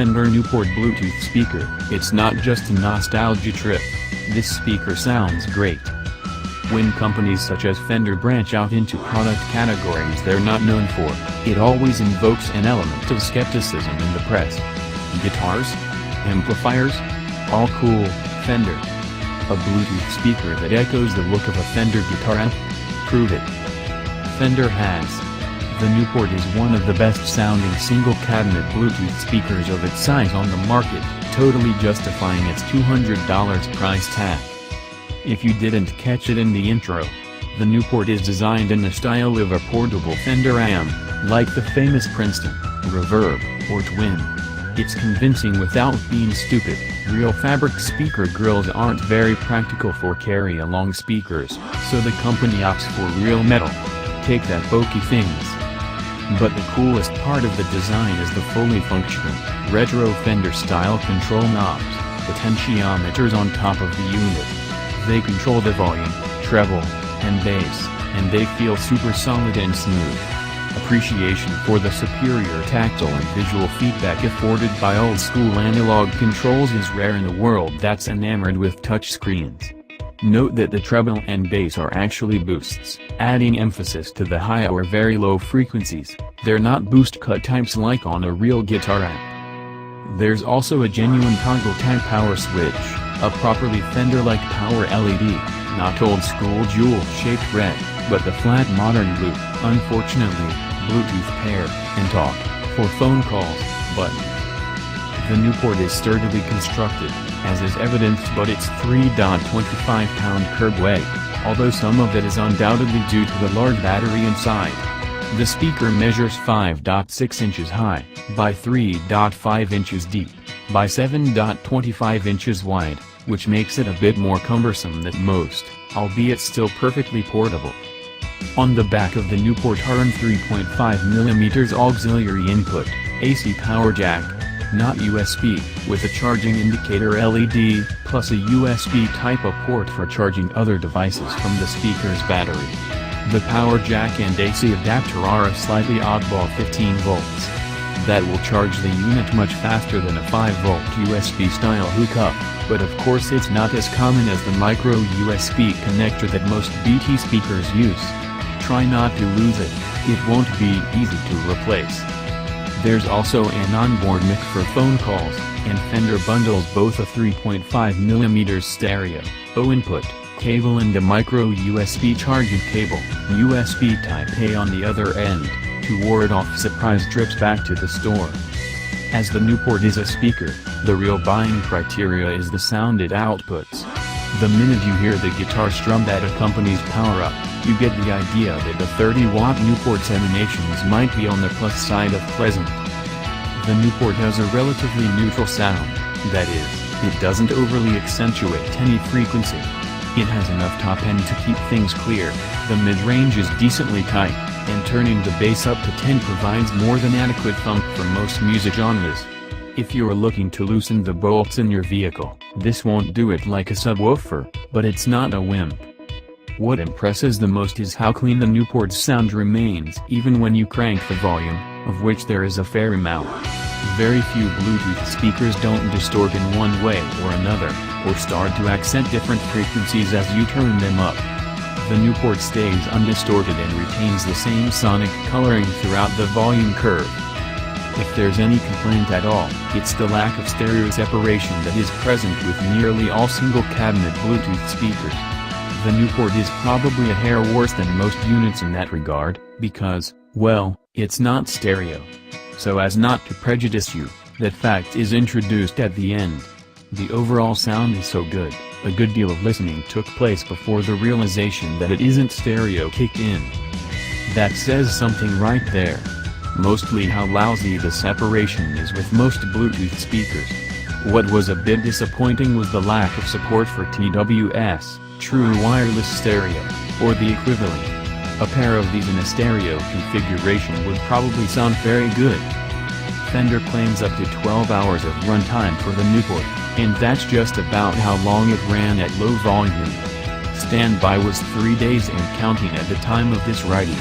Fender Newport Bluetooth speaker. It's not just a nostalgia trip. This speaker sounds great. When companies such as Fender branch out into product categories they're not known for, it always invokes an element of skepticism in the press. Guitars? Amplifiers? All cool, Fender. A Bluetooth speaker that echoes the look of a Fender guitar amp? Prove it. Fender has. The Newport is one of the best-sounding single-cabinet Bluetooth speakers of its size on the market, totally justifying its $200 price tag. If you didn't catch it in the intro, the Newport is designed in the style of a portable Fender amp, like the famous Princeton, Reverb, or Twin. It's convincing without being stupid. Real fabric speaker grills aren't very practical for carry-along speakers, so the company opts for real metal. Take that bulky things. But the coolest part of the design is the fully functional, retro Fender-style control knobs, potentiometers on top of the unit. They control the volume, treble, and bass, and they feel super solid and smooth. Appreciation for the superior tactile and visual feedback afforded by old-school analog controls is rare in a world that's enamored with touchscreens. Note that the treble and bass are actually boosts, adding emphasis to the high or very low frequencies. They're not boost cut types like on a real guitar amp. There's also a genuine toggle-type power switch, a properly Fender-like power LED, not old-school jewel-shaped red, but the flat modern blue. Unfortunately, Bluetooth pair and talk for phone calls button. The Newport is sturdily constructed, as is evidenced by its 3.25-pound curb weight, although some of it is undoubtedly due to the large battery inside. The speaker measures 5.6 inches high, by 3.5 inches deep, by 7.25 inches wide, which makes it a bit more cumbersome than most, albeit still perfectly portable. On the back of the Newport are an 3.5mm auxiliary input, AC power jack, not USB, with a charging indicator LED, plus a USB Type-A port for charging other devices from the speaker's battery. The power jack and AC adapter are a slightly oddball 15 volts. That will charge the unit much faster than a 5-volt USB-style hookup, but of course it's not as common as the micro USB connector that most BT speakers use. Try not to lose it, it won't be easy to replace. There's also an onboard mic for phone calls, and Fender bundles both a 3.5mm stereo input cable and a micro USB charging cable, USB Type-A on the other end, to ward off surprise trips back to the store. As the Newport is a speaker, the real buying criteria is the sound it outputs. The minute you hear the guitar strum that accompanies power-up, you get the idea that the 30-watt Newport's emanations might be on the plus side of pleasant. The Newport has a relatively neutral sound, that is, it doesn't overly accentuate any frequency. It has enough top end to keep things clear, the mid-range is decently tight, and turning the bass up to 10 provides more than adequate thump for most music genres. If you're looking to loosen the bolts in your vehicle, this won't do it like a subwoofer, but it's not a wimp. What impresses the most is how clean the Newport's sound remains even when you crank the volume, of which there is a fair amount. Very few Bluetooth speakers don't distort in one way or another, or start to accent different frequencies as you turn them up. The Newport stays undistorted and retains the same sonic coloring throughout the volume curve. If there's any complaint at all, it's the lack of stereo separation that is present with nearly all single-cabinet Bluetooth speakers. The Newport is probably a hair worse than most units in that regard, because, well, it's not stereo. So as not to prejudice you, that fact is introduced at the end. The overall sound is so good, a good deal of listening took place before the realization that it isn't stereo kicked in. That says something right there. Mostly how lousy the separation is with most Bluetooth speakers. What was a bit disappointing was the lack of support for TWS, true wireless stereo, or the equivalent. A pair of these in a stereo configuration would probably sound very good. Fender claims up to 12 hours of runtime for the Newport, and that's just about how long it ran at low volume. Standby was 3 days and counting at the time of this writing.